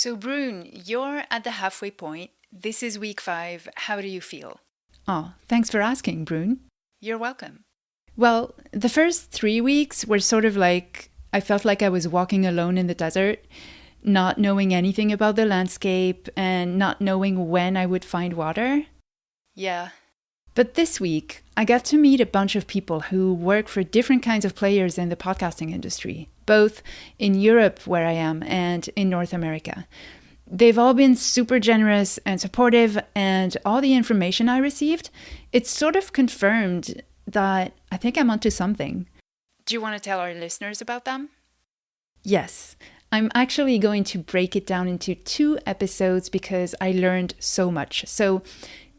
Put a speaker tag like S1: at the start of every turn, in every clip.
S1: So, Brune, you're at the halfway point. This is week 5. How do you feel?
S2: Oh, thanks for asking, Brune.
S1: You're welcome.
S2: Well, the first 3 weeks were sort of like I felt like I was walking alone in the desert, not knowing anything about the landscape and not knowing when I would find water.
S1: Yeah.
S2: But this week, I got to meet a bunch of people who work for different kinds of players in the podcasting industry, both in Europe, where I am, and in North America. They've all been super generous and supportive, and all the information I received, it's sort of confirmed that I think I'm onto something.
S1: Do you want to tell our listeners about them?
S2: Yes, I'm actually going to break it down into 2 episodes because I learned so much. So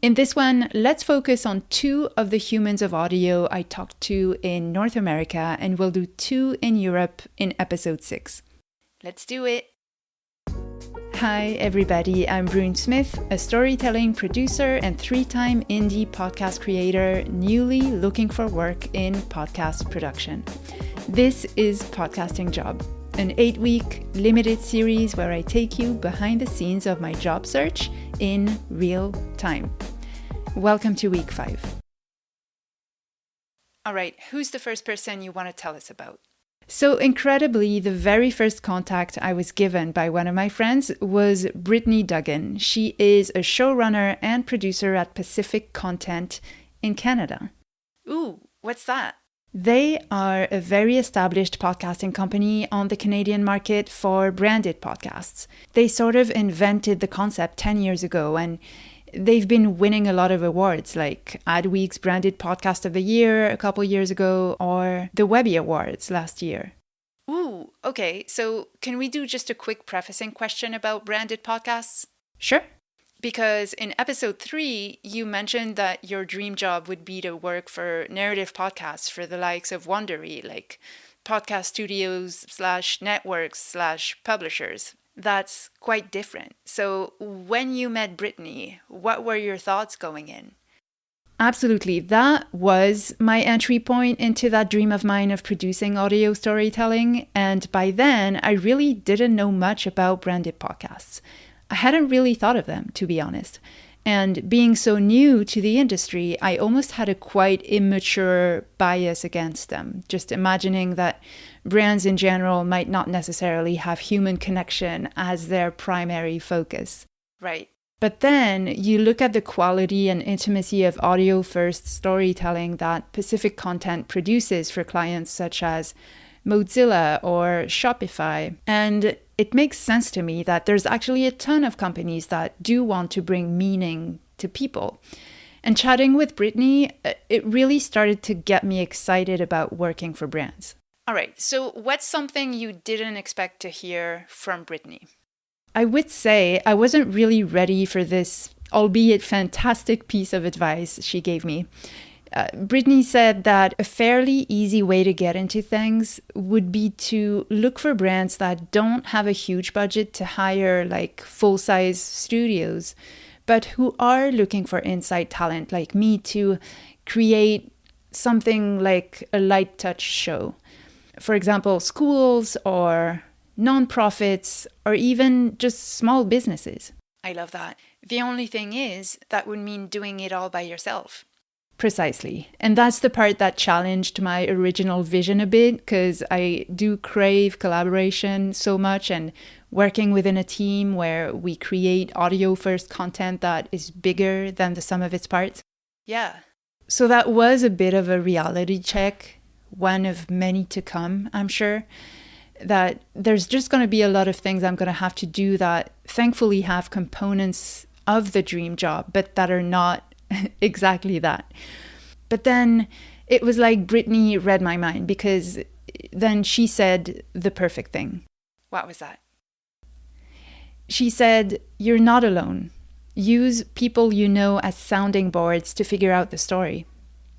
S2: in this one, let's focus on 2 of the humans of audio I talked to in North America, and we'll do 2 in Europe in episode 6.
S1: Let's do it.
S2: Hi everybody, I'm Brune Smith, a storytelling producer and 3-time indie podcast creator, newly looking for work in podcast production. This is Podcasting Job, an 8-week limited series where I take you behind the scenes of my job search in real time. Welcome to week 5.
S1: All right, who's the first person you want to tell us about?
S2: So incredibly, the very first contact I was given by one of my friends was Brittany Duggan. She is a showrunner and producer at Pacific Content in Canada.
S1: Ooh, what's that?
S2: They are a very established podcasting company on the Canadian market for branded podcasts. They sort of invented the concept 10 years ago, and they've been winning a lot of awards like Adweek's Branded Podcast of the Year a couple years ago, or the Webby Awards last year.
S1: Ooh, okay. So can we do just a quick prefacing question about branded podcasts?
S2: Sure.
S1: Because in episode 3, you mentioned that your dream job would be to work for narrative podcasts for the likes of Wondery, like podcast studios / networks / publishers. That's quite different. So when you met Brittany, what were your thoughts going in?
S2: Absolutely. That was my entry point into that dream of mine of producing audio storytelling. And by then, I really didn't know much about branded podcasts. I hadn't really thought of them, to be honest. And being so new to the industry, I almost had a quite immature bias against them, just imagining that brands in general might not necessarily have human connection as their primary focus.
S1: Right.
S2: But then you look at the quality and intimacy of audio-first storytelling that Pacific Content produces for clients such as Mozilla or Shopify, and it makes sense to me that there's actually a ton of companies that do want to bring meaning to people. And chatting with Brittany, it really started to get me excited about working for brands.
S1: All right, so what's something you didn't expect to hear from Brittany?
S2: I would say I wasn't really ready for this, albeit fantastic piece of advice she gave me. Brittany said that a fairly easy way to get into things would be to look for brands that don't have a huge budget to hire like full-size studios, but who are looking for inside talent like me to create something like a light touch show. For example, schools or nonprofits or even just small businesses.
S1: I love that. The only thing is, that would mean doing it all by yourself.
S2: Precisely. And that's the part that challenged my original vision a bit, because I do crave collaboration so much and working within a team where we create audio-first content that is bigger than the sum of its parts.
S1: Yeah.
S2: So that was a bit of a reality check, one of many to come, I'm sure, that there's just going to be a lot of things I'm going to have to do that thankfully have components of the dream job, but that are not exactly that. But then it was like Brittany read my mind, because then she said the perfect thing.
S1: What was that?
S2: She said, "You're not alone. Use people you know as sounding boards to figure out the story."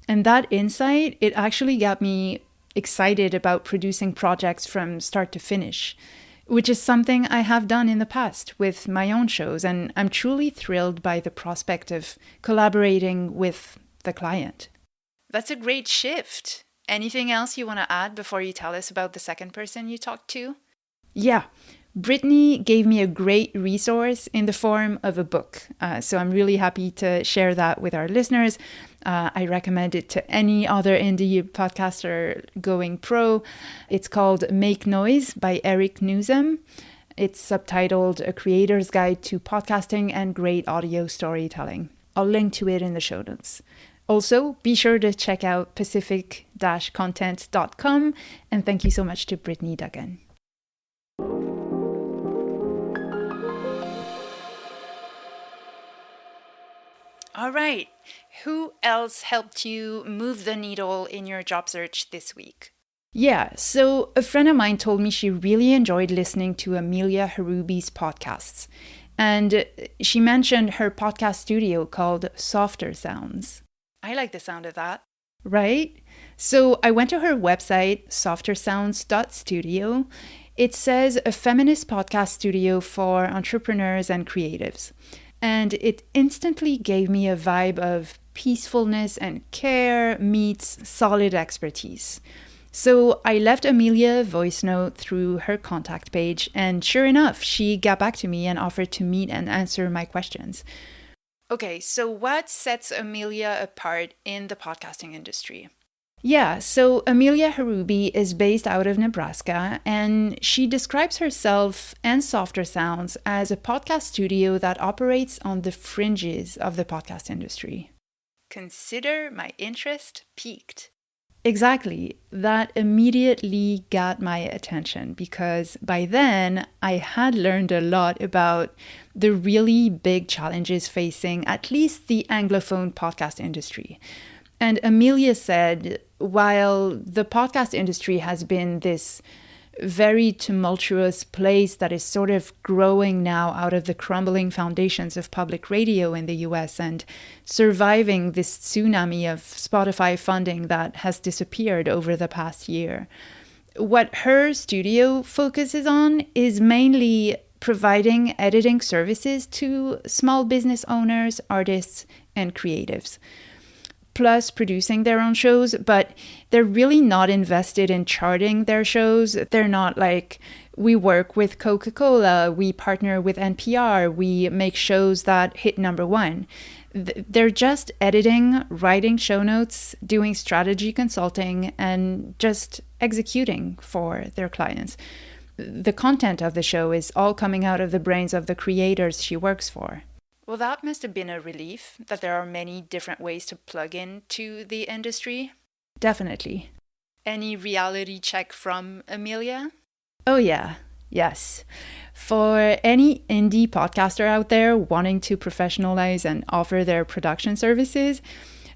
S2: And that insight, it actually got me excited about producing projects from start to finish, which is something I have done in the past with my own shows, and I'm truly thrilled by the prospect of collaborating with the client.
S1: That's a great shift. Anything else you want to add before you tell us about the second person you talked to?
S2: Yeah. Brittany gave me a great resource in the form of a book. So I'm really happy to share that with our listeners. I recommend it to any other indie podcaster going pro. It's called Make Noise by Eric Newsom. It's subtitled A Creator's Guide to Podcasting and Great Audio Storytelling. I'll link to it in the show notes. Also, be sure to check out pacific-content.com, and thank you so much to Brittany Duggan.
S1: All right. Who else helped you move the needle in your job search this week?
S2: Yeah, so a friend of mine told me she really enjoyed listening to Amelia Hruby's podcasts. And she mentioned her podcast studio called Softer Sounds.
S1: I like the sound of that.
S2: Right? So I went to her website, softersounds.studio. It says a feminist podcast studio for entrepreneurs and creatives. And it instantly gave me a vibe of peacefulness and care meets solid expertise. So I left Amelia a voice note through her contact page, and sure enough, she got back to me and offered to meet and answer my questions.
S1: Okay, so what sets Amelia apart in the podcasting industry?
S2: Yeah, so Amelia Hruby is based out of Nebraska, and she describes herself and Softer Sounds as a podcast studio that operates on the fringes of the podcast industry.
S1: Consider my interest piqued.
S2: Exactly. That immediately got my attention because by then I had learned a lot about the really big challenges facing at least the Anglophone podcast industry. And Amelia said, while the podcast industry has been this very tumultuous place that is sort of growing now out of the crumbling foundations of public radio in the US and surviving this tsunami of Spotify funding that has disappeared over the past year. What her studio focuses on is mainly providing editing services to small business owners, artists, and creatives, plus producing their own shows, but they're really not invested in charting their shows. They're not like, we work with Coca-Cola, we partner with NPR, we make shows that hit number one. They're just editing, writing show notes, doing strategy consulting, and just executing for their clients. The content of the show is all coming out of the brains of the creators she works for.
S1: Well, that must have been a relief that there are many different ways to plug into the industry.
S2: Definitely.
S1: Any reality check from Amelia?
S2: Oh yeah, yes. For any indie podcaster out there wanting to professionalize and offer their production services,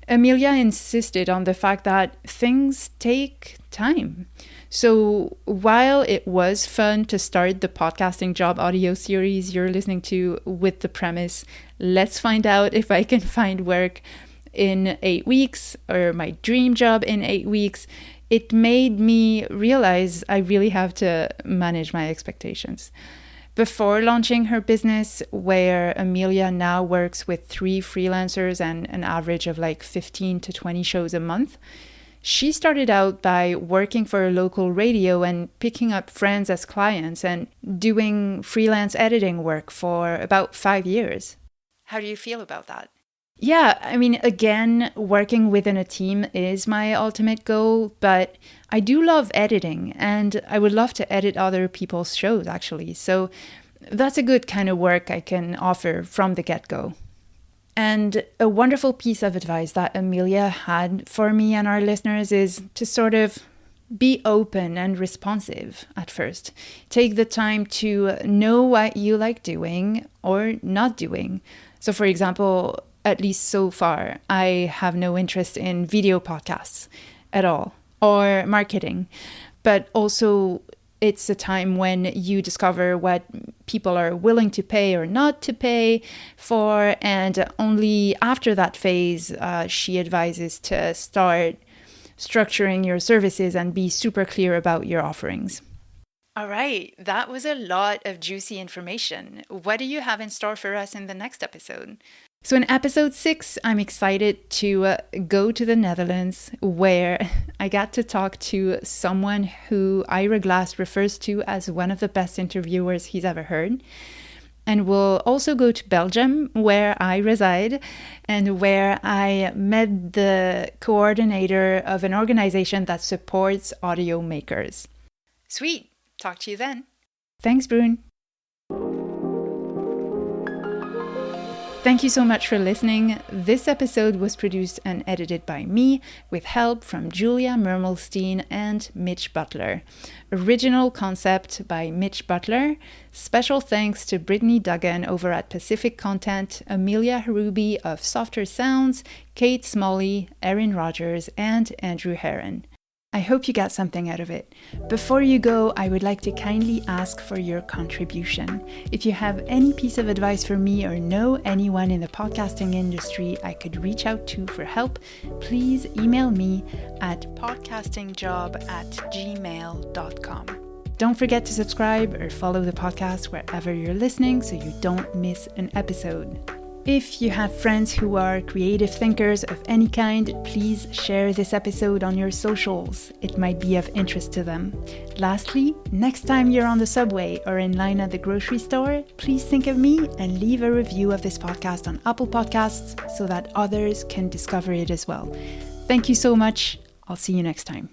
S2: Amelia insisted on the fact that things take time. So while it was fun to start the podcasting job audio series you're listening to with the premise, let's find out if I can find work in 8 weeks or my dream job in 8 weeks, it made me realize I really have to manage my expectations. Before launching her business, where Amelia now works with 3 freelancers and an average of like 15 to 20 shows a month, she started out by working for a local radio and picking up friends as clients and doing freelance editing work for about 5 years.
S1: How do you feel about that?
S2: Yeah, I mean, again, working within a team is my ultimate goal, but I do love editing and I would love to edit other people's shows, actually. So that's a good kind of work I can offer from the get-go. And a wonderful piece of advice that Amelia had for me and our listeners is to sort of be open and responsive at first. Take the time to know what you like doing or not doing. So for example, at least so far, I have no interest in video podcasts at all or marketing. But also it's a time when you discover what people are willing to pay or not to pay for. And only after that phase, she advises to start structuring your services and be super clear about your offerings.
S1: All right, that was a lot of juicy information. What do you have in store for us in the next episode?
S2: So in episode 6, I'm excited to go to the Netherlands, where I got to talk to someone who Ira Glass refers to as one of the best interviewers he's ever heard. And we'll also go to Belgium, where I reside, and where I met the coordinator of an organization that supports audio makers.
S1: Sweet. Talk to you then.
S2: Thanks, Brune. Thank you so much for listening. This episode was produced and edited by me, with help from Julia Mermelstein and Mitch Butler. Original concept by Mitch Butler. Special thanks to Brittany Duggan over at Pacific Content, Amelia Hruby of Softer Sounds, Kate Smalley, Erin Rodgers, and Andrew Heron. I hope you got something out of it. Before you go, I would like to kindly ask for your contribution. If you have any piece of advice for me or know anyone in the podcasting industry I could reach out to for help, please email me at podcastingjob@gmail.com. Don't forget to subscribe or follow the podcast wherever you're listening so you don't miss an episode. If you have friends who are creative thinkers of any kind, please share this episode on your socials. It might be of interest to them. Lastly, next time you're on the subway or in line at the grocery store, please think of me and leave a review of this podcast on Apple Podcasts so that others can discover it as well. Thank you so much. I'll see you next time.